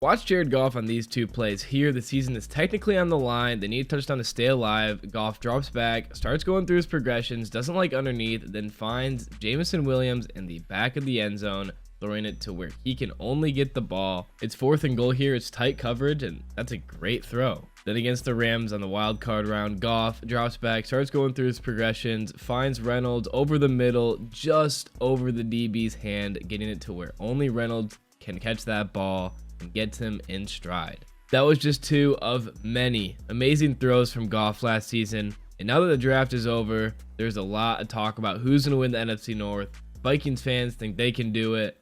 Watch Jared Goff on these two plays here. The season is technically on the line. They need a touchdown to stay alive. Goff drops back, starts going through his progressions, doesn't like underneath, then finds Jameson Williams in the back of the end zone, throwing it to where he can only get the ball. It's 4th and goal here. It's tight coverage, and that's a great throw. Then against the Rams on the wild card round, Goff drops back, starts going through his progressions, finds Reynolds over the middle, just over the DB's hand, getting it to where only Reynolds can catch that ball and gets him in stride. That was just 2 of many amazing throws from Goff last season. And now that the draft is over, there's a lot of talk about who's going to win the NFC North. Vikings fans think they can do it.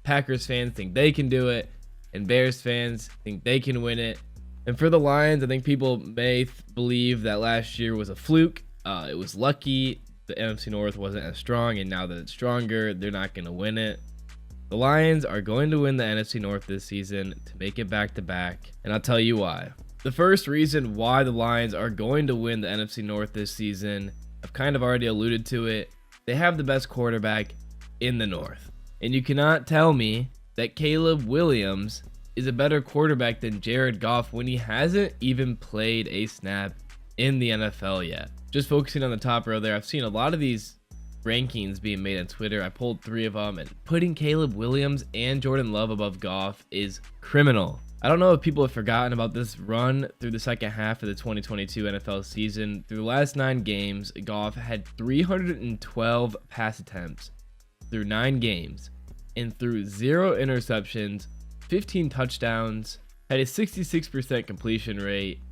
Packers fans think they can do it. And Bears fans think they can win it. And for the Lions, I think people may believe that last year was a fluke. It was lucky. The NFC North wasn't as strong. And now that it's stronger, they're not going to win it. The Lions are going to win the NFC North this season to make it back-to-back, and I'll tell you why. The first reason why the Lions are going to win the NFC North this season, I've kind of already alluded to it. They have the best quarterback in the North. And you cannot tell me that Caleb Williams is a better quarterback than Jared Goff when he hasn't even played a snap in the NFL yet. Just focusing on the top row there, I've seen a lot of these rankings being made on Twitter. I pulled 3 of them, and putting Caleb Williams and Jordan Love above Goff is criminal. I don't know if people have forgotten about this run through the second half of the 2022 NFL season. Through the last 9 games, Goff had 312 pass attempts through 9 games and threw 0 interceptions, 15 touchdowns, had a 66% completion rate,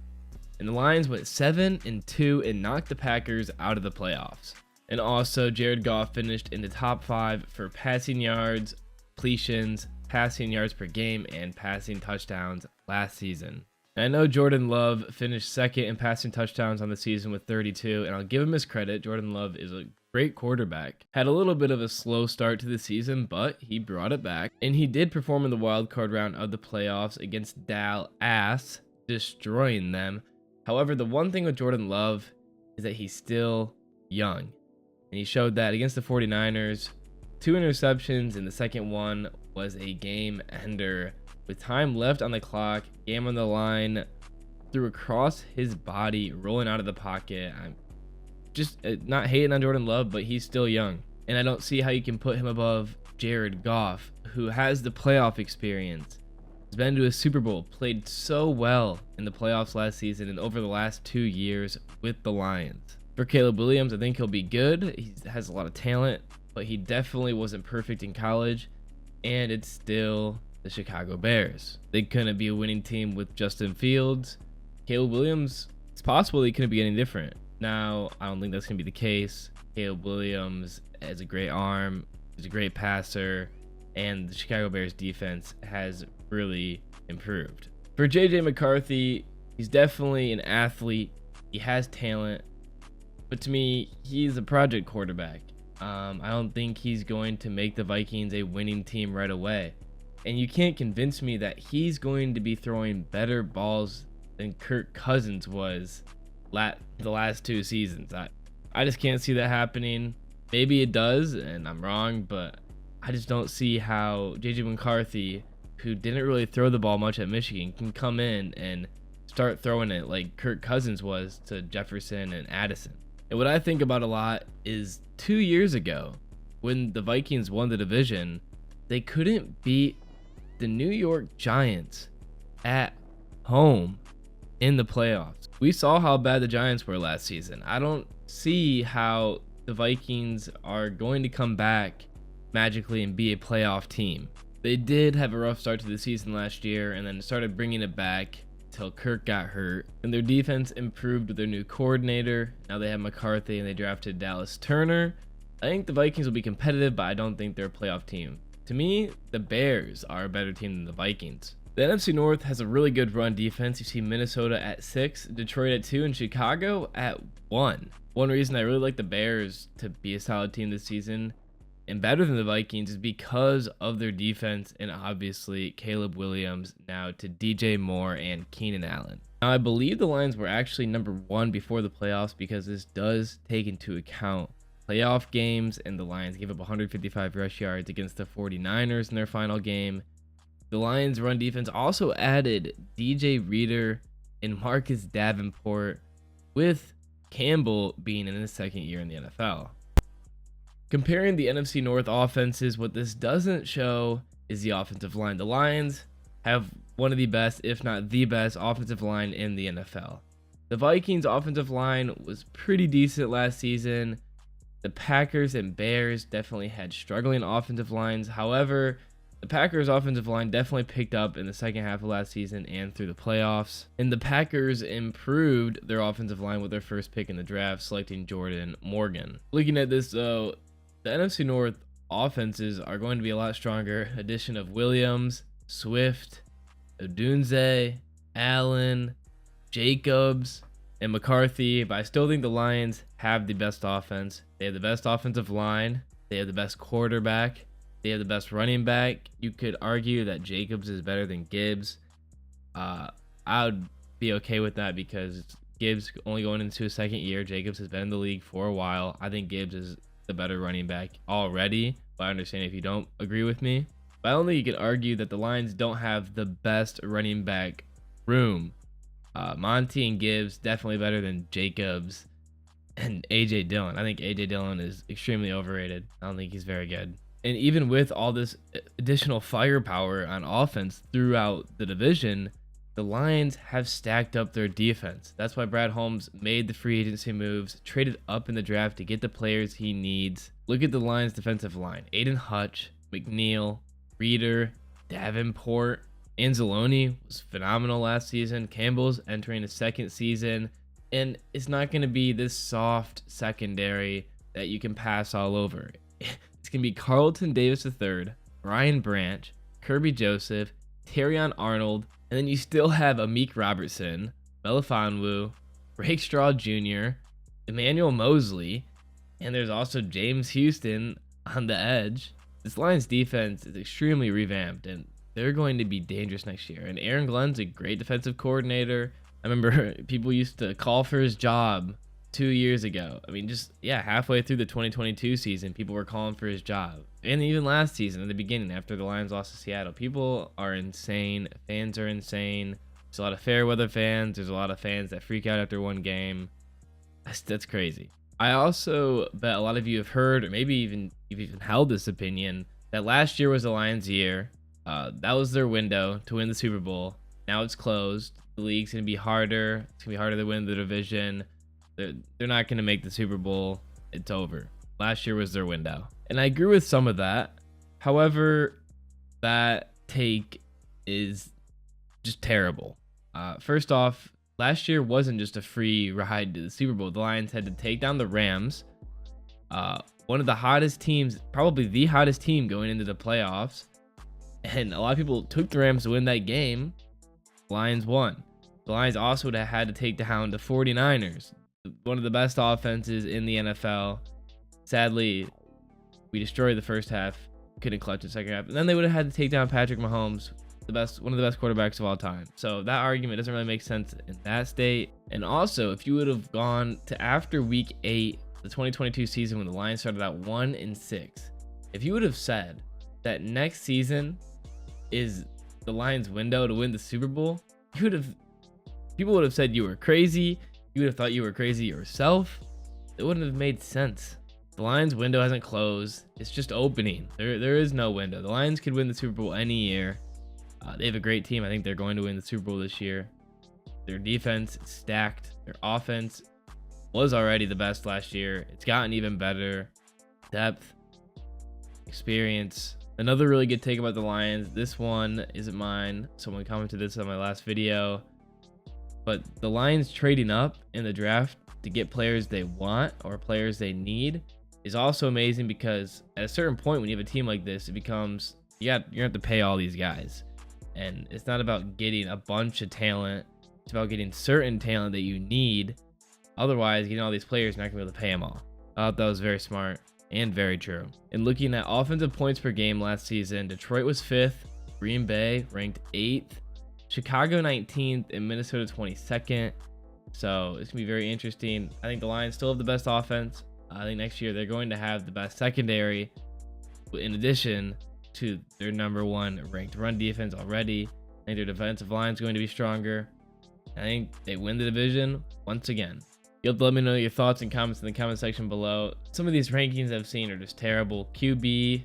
and the Lions went 7-2 and knocked the Packers out of the playoffs. And also, Jared Goff finished in the top 5 for passing yards, completions, passing yards per game, and passing touchdowns last season. And I know Jordan Love finished 2nd in passing touchdowns on the season with 32, and I'll give him his credit. Jordan Love is a great quarterback. Had a little bit of a slow start to the season, but he brought it back. And he did perform in the wild card round of the playoffs against Dallas, destroying them. However, the one thing with Jordan Love is that he's still young. And he showed that against the 49ers. 2 interceptions, and the second one was a game ender. With time left on the clock, game on the line, threw across his body, rolling out of the pocket. I'm just not hating on Jordan Love, but he's still young. And I don't see how you can put him above Jared Goff, who has the playoff experience. Has been to a Super Bowl, played so well in the playoffs last season and over the last 2 years with the Lions. For Caleb Williams, I think he'll be good. He has a lot of talent, but he definitely wasn't perfect in college, and it's still the Chicago Bears. They couldn't be a winning team with Justin Fields. Caleb Williams, it's possible he couldn't be any different. Now, I don't think that's going to be the case. Caleb Williams has a great arm, he's a great passer, and the Chicago Bears defense has really improved. For JJ McCarthy, he's definitely an athlete. He has talent. But to me, he's a project quarterback. I don't think he's going to make the Vikings a winning team right away. And you can't convince me that he's going to be throwing better balls than Kirk Cousins was the last 2 seasons. I just can't see that happening. Maybe it does, and I'm wrong, but I just don't see how JJ McCarthy, who didn't really throw the ball much at Michigan, can come in and start throwing it like Kirk Cousins was to Jefferson and Addison. And what I think about a lot is 2 years ago, when the Vikings won the division, they couldn't beat the New York Giants at home in the playoffs. We saw how bad the Giants were last season. I don't see how the Vikings are going to come back magically and be a playoff team. They did have a rough start to the season last year and then started bringing it back until Kirk got hurt, and their defense improved with their new coordinator. Now they have McCarthy, and they drafted Dallas Turner. I think the Vikings will be competitive, but I don't think they're a playoff team. To me, the Bears are a better team than the Vikings. The NFC North has a really good run defense. You see Minnesota at 6, Detroit at 2, and Chicago at 1. One reason I really like the Bears to be a solid team this season and better than the Vikings is because of their defense and obviously Caleb Williams now to DJ Moore and Keenan Allen. Now, I believe the Lions were actually number 1 before the playoffs because this does take into account playoff games, and the Lions gave up 155 rush yards against the 49ers in their final game. The Lions' run defense also added DJ Reader and Marcus Davenport, with Campbell being in his second year in the NFL. Comparing the NFC North offenses, what this doesn't show is the offensive line. The Lions have one of the best, if not the best, offensive line in the NFL. The Vikings' offensive line was pretty decent last season. The Packers and Bears definitely had struggling offensive lines. However, the Packers' offensive line definitely picked up in the second half of last season and through the playoffs. And the Packers improved their offensive line with their first pick in the draft, selecting Jordan Morgan. Looking at this, though, the NFC North offenses are going to be a lot stronger. Addition of Williams, Swift, Odunze, Allen, Jacobs, and McCarthy. But I still think the Lions have the best offense. They have the best offensive line. They have the best quarterback. They have the best running back. You could argue that Jacobs is better than Gibbs. I would be okay with that because Gibbs only going into his second year. Jacobs has been in the league for a while. I think Gibbs is the better running back already, but I understand if you don't agree with me. But I don't think you could argue that the Lions don't have the best running back room. Monty and Gibbs definitely better than Jacobs and A.J. Dillon. I think A.J. Dillon is extremely overrated. I don't think he's very good. And even with all this additional firepower on offense throughout the division, the Lions have stacked up their defense. That's why Brad Holmes made the free agency moves, traded up in the draft to get the players he needs. Look at the Lions' defensive line. Aiden Hutch, McNeil, Reader, Davenport, Anzalone was phenomenal last season. Campbell's entering his second season. And it's not going to be this soft secondary that you can pass all over. It's going to be Carlton Davis III, Ryan Branch, Kirby Joseph, Terrion Arnold, and then you still have Amik Robertson, Melifonwu, Rakestraw Jr., Emmanuel Mosley, and there's also James Houston on the edge. This Lions defense is extremely revamped, and they're going to be dangerous next year. And Aaron Glenn's a great defensive coordinator. I remember people used to call for his job 2 years ago. I mean, halfway through the 2022 season, people were calling for his job. And even last season, at the beginning, after the Lions lost to Seattle, people are insane. Fans are insane. There's a lot of fair weather fans. There's a lot of fans that freak out after one game. That's crazy. I also bet a lot of you have heard, or maybe you've even held this opinion, that last year was the Lions' year. That was their window to win the Super Bowl. Now it's closed. The league's going to be harder. It's going to be harder to win the division. They're not going to make the Super Bowl. It's over. Last year was their window. And I agree with some of that. However, that take is just terrible. First off, last year wasn't just a free ride to the Super Bowl. The Lions had to take down the Rams, one of the hottest teams, probably the hottest team going into the playoffs. And a lot of people took the Rams to win that game. The Lions won. The Lions also would have had to take down the 49ers, one of the best offenses in the NFL. Sadly, we destroyed the first half, couldn't clutch the second half. And then they would have had to take down Patrick Mahomes, one of the best quarterbacks of all time. So that argument doesn't really make sense in that state. And also, if you would have gone to after week 8, the 2022 season, when the Lions started out 1-6, if you would have said that next season is the Lions' window to win the Super Bowl, people would have said you were crazy. You would have thought you were crazy yourself. It wouldn't have made sense. The Lions' window hasn't closed. It's just opening. There is no window. The Lions could win the Super Bowl any year. They have a great team. I think they're going to win the Super Bowl this year. Their defense is stacked. Their offense was already the best last year. It's gotten even better. Depth, experience. Another really good take about the Lions. This one isn't mine. Someone commented this on my last video. But the Lions trading up in the draft to get players they want or players they need is also amazing, because at a certain point when you have a team like this, it becomes you're gonna have to pay all these guys. And it's not about getting a bunch of talent. It's about getting certain talent that you need. Otherwise, getting all these players, you're not gonna be able to pay them all. I thought that was very smart and very true. And looking at offensive points per game last season, Detroit was 5th, Green Bay ranked 8th, Chicago 19th, and Minnesota 22nd. So it's gonna be very interesting. I think the Lions still have the best offense. I think next year they're going to have the best secondary, in addition to their #1 ranked run defense already. I think their defensive line is going to be stronger. I think they win the division once again. You'll have to let me know your thoughts and comments in the comment section below. Some of these rankings I've seen are just terrible. QB,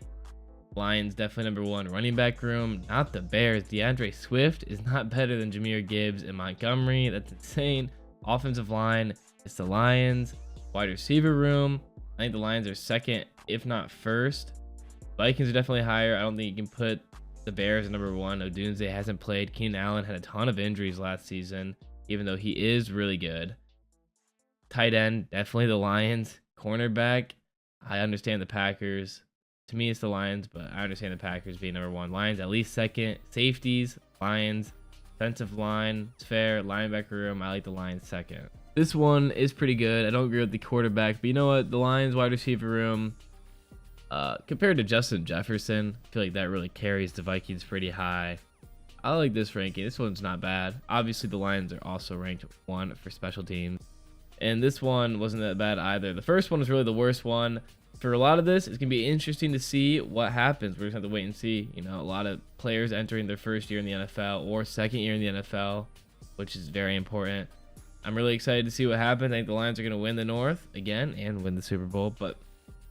Lions definitely #1. Running back room, not the Bears. DeAndre Swift is not better than Jahmyr Gibbs and Montgomery. That's insane. Offensive line, it's the Lions. Wide receiver room, I think the Lions are second, if not first. Vikings are definitely higher. I don't think you can put the Bears at #1. Odunze hasn't played. Keenan Allen had a ton of injuries last season, even though he is really good. Tight end, definitely the Lions. Cornerback, I understand the Packers. To me, it's the Lions, but I understand the Packers being #1. Lions at least second. Safeties, Lions. Defensive line, it's fair. Linebacker room, I like the Lions second. This one is pretty good. I don't agree with the quarterback, but you know what? The Lions wide receiver room, compared to Justin Jefferson, I feel like that really carries the Vikings pretty high. I like this ranking. This one's not bad. Obviously, the Lions are also ranked 1 for special teams. And this one wasn't that bad either. The first one was really the worst one. For a lot of this, it's going to be interesting to see what happens. We're just going to have to wait and see. You know, a lot of players entering their first year in the NFL or second year in the NFL, which is very important. I'm really excited to see what happens. I think the Lions are going to win the North again and win the Super Bowl. But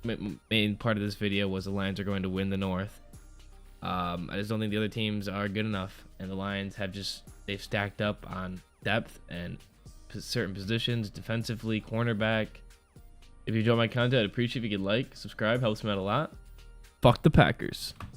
main part of this video was the Lions are going to win the North. I just don't think the other teams are good enough. And the Lions have they've stacked up on depth and certain positions, defensively, cornerback. If you enjoy my content, I'd appreciate if you could like, subscribe, helps me out a lot. Fuck the Packers.